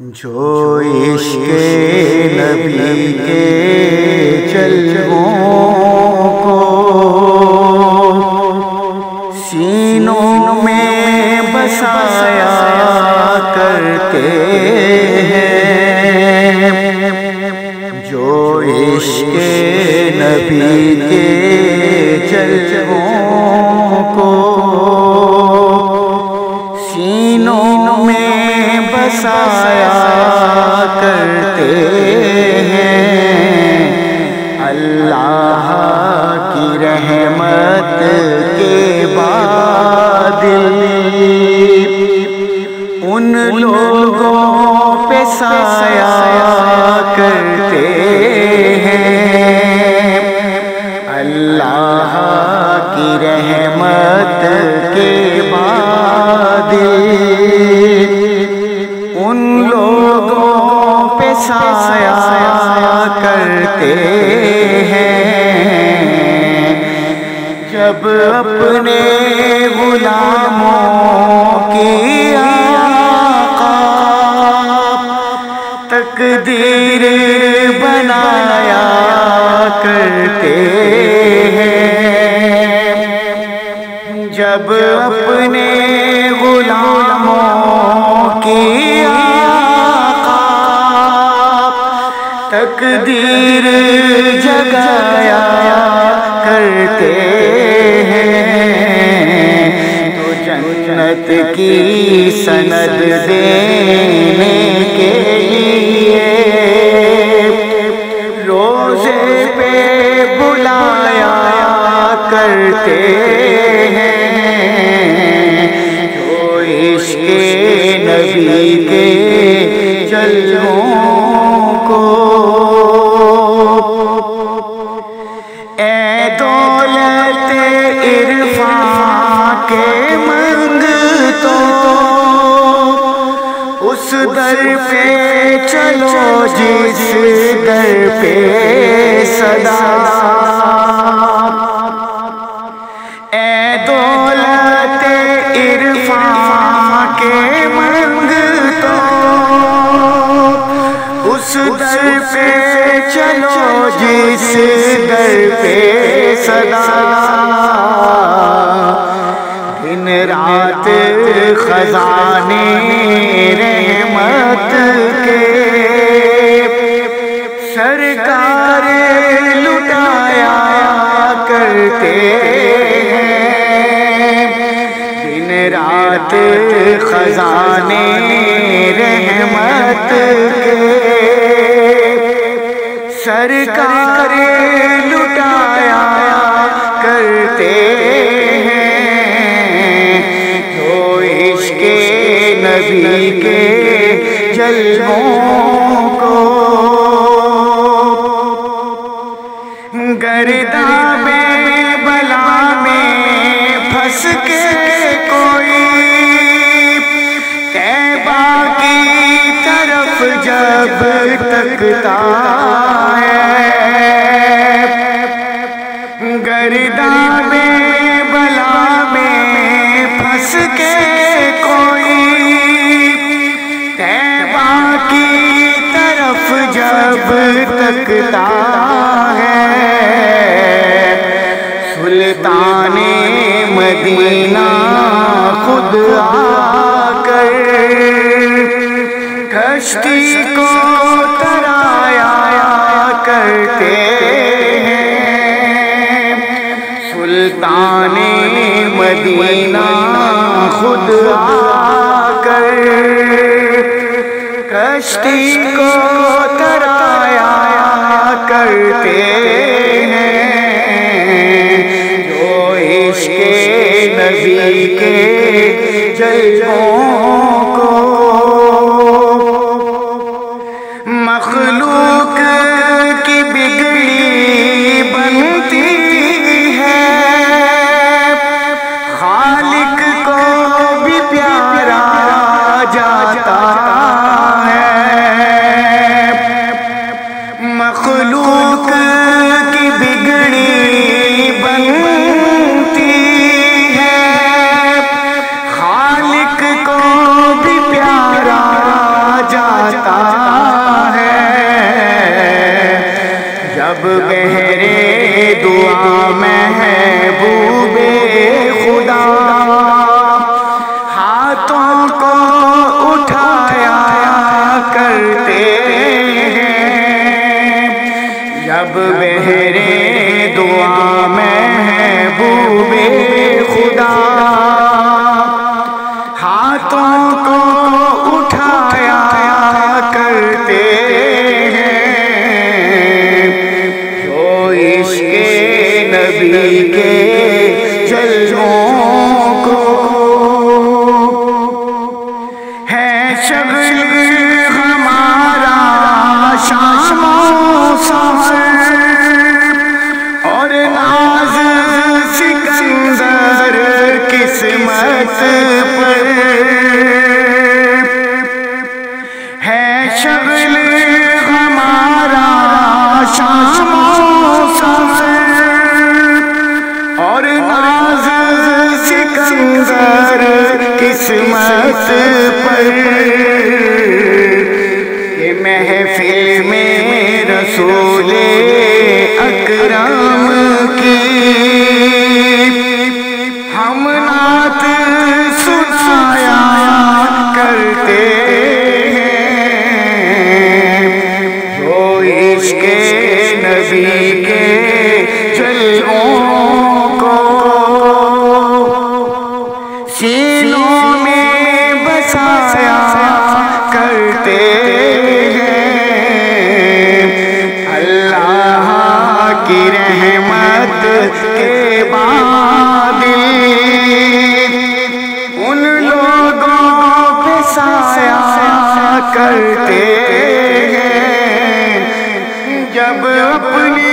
جو عشق نبی کے جلووں کو سینوں میں بسایا کرتے ہیں، جو عشق نبی کے جلووں کو سینوں میں بسایا کرتے ہیں، اللہ کی رحمت کے بادل ان لوگوں پہ سایہ کرتے ہیں، اللہ کی رحمت کے بادل ان لوگوں پہ سایہ کرتے ہیں، جب اپنے غلاموں کی آقا تقدیر بنایا کرتے ہیں، جب اپنے غلاموں کی آقا تقدیر جگایا کرتے ہیں، تو جنت کی سند دینے کے لیے روزے پہ بلایا کرتے ہیں، جو عشق نبی کے جلووں کو اے دولت عرفان کے مند تو اس در پہ چلو جس در پہ صدا، اے دولت عرفان کے مند تو اس در پہ چلو جس در پہ صدا، دن رات خزانے رحمت کے سرکار لٹایا کرتے ہیں، دن رات خزانے رحمت کے سرکار لٹایا کرتے ہیں، جو عشق نبی کے جلووں کو گرداں میں بلا میں پھنس کے کوئی طیبہ کی طرف جب تکتا ہے، گرداں میں بلا میں پھنس کے کوئی طیبہ کی طرف جب تکتا ہے، سلطان مدینہ خود آ کر کشتی کو ترایا کرتے ہیں، سلطان مدینہ خود آ کر کشتی کو ترایا کرتے ہیں، جو عشق نبی کے جلووں کو مخلوق کی بگڑی بنتی ہے، خالق کو بھی پیارا جاتا ہے، مخلوق کی بگڑی بنتی ہے، خالق کو پر ہے شغل ہمارا شام و سحر، اور ناز سکندر قسمت پر کہ محفل میں رسول اکرم کی ہم نعت سنایا کرتے ہیں، جو عشق نبی کے جلووں کو سینوں میں بسایا کرتے ہیں۔ اللہ کی رحمت کے بعد ان لوگوں پہ سایہ کرتے ہیں جب اپنی